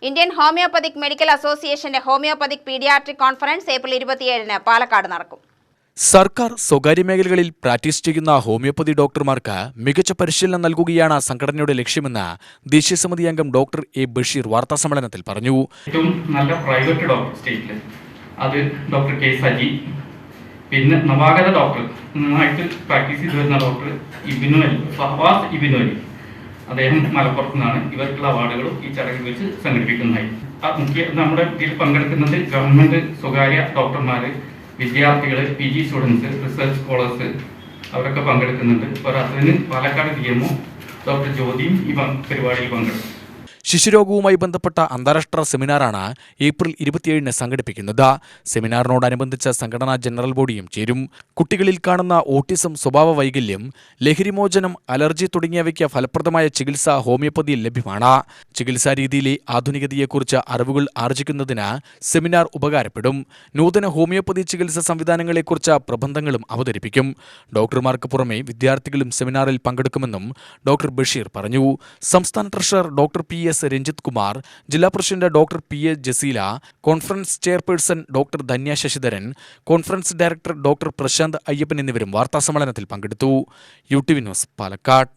Indian homeopathic medical അസോസിയേഷന്റെ homeopathic paediatric conference April 27-ന് പാലക്കാട് നടക്കും. സർക്കാർ സ്വകാര്യ മേഖലകളിൽ പ്രാക്ടീസ് ചെയ്യുന്ന ഹോമിയോപ്പതി ഡോക്ടർമാർക്ക് മികച്ച പരിശീലനം നൽകുകയാണ് സംഘടനയുടെ ലക്ഷ്യമെന്ന് ദേശീയ സമിതി അംഗം ഡോക്ടർ എ ബഷീർ വാർത്താസമ്മേളനത്തിൽ പറഞ്ഞു. ഏറ്റവും നല്ല പ്രൈവറ്റ് ഡോക്ടർ സ്റ്റേറ്റിൽ അത് ഡോക്ടർ കെ സജി, പിന്നെ നവാഗത ഡോക്ടർ നന്നായിട്ട് പ്രാക്ടീസ് ചെയ്തു വരുന്ന ഡോക്ടർ ഫവാസ് ഇബിനു അലി, അദ്ദേഹം മലപ്പുറത്ത് നിന്നാണ്. ഇവർക്കുള്ള അവാർഡുകളും ഈ ചടങ്ങിൽ വെച്ച് സംഘടിപ്പിക്കുന്നതായി. നമ്മുടെ ഇതിൽ പങ്കെടുക്കുന്നത് ഗവൺമെന്റ്, സ്വകാര്യ ഡോക്ടർമാർ, വിദ്യാർത്ഥികൾ, PG സ്റ്റുഡൻസ്, റിസർച്ച് സ്കോളേഴ്സ് അവരൊക്കെ പങ്കെടുക്കുന്നുണ്ട്. അതിന് പാലക്കാട് DMO ഡോക്ടർ ജ്യോതിയും ഈ പരിപാടിയിൽ പങ്കെടുക്കും. ശിശുരോഗവുമായി ബന്ധപ്പെട്ട അന്താരാഷ്ട്ര സെമിനാറാണ് ഏപ്രിൽ 27-ന് സംഘടിപ്പിക്കുന്നത്. സെമിനാറിനോടനുബന്ധിച്ച് സംഘടനാ ജനറൽ ബോഡിയും ചേരും. കുട്ടികളിൽ കാണുന്ന ഓട്ടിസം, സ്വഭാവ വൈകല്യം, ലഹരിമോചനം, അലർജി തുടങ്ങിയവയ്ക്ക് ഫലപ്രദമായ ചികിത്സ ഹോമിയോപ്പതിയിൽ ലഭ്യമാണ്. ചികിത്സാ രീതിയിലെ ആധുനികതയെക്കുറിച്ച് അറിവുകൾ ആർജിക്കുന്നതിന് സെമിനാർ ഉപകാരപ്പെടും. നൂതന ഹോമിയോപ്പതി ചികിത്സാ സംവിധാനങ്ങളെക്കുറിച്ച് പ്രബന്ധങ്ങളും അവതരിപ്പിക്കും. ഡോക്ടർമാർക്ക് പുറമെ വിദ്യാർത്ഥികളും സെമിനാറിൽ പങ്കെടുക്കുമെന്നും ഡോക്ടർ ബഷീർ പറഞ്ഞു. സംസ്ഥാന treasurer doctor PS Ranjith Kumar, ജില്ലാ president doctor PA Jaseela, conference chairperson doctor Dhanya Sasidharan, conference director doctor Prashanth Ayyappan എന്നിവരും വാർത്താസമ്മേളനത്തിൽ പങ്കെടുത്തു. UTV news, Palakkad.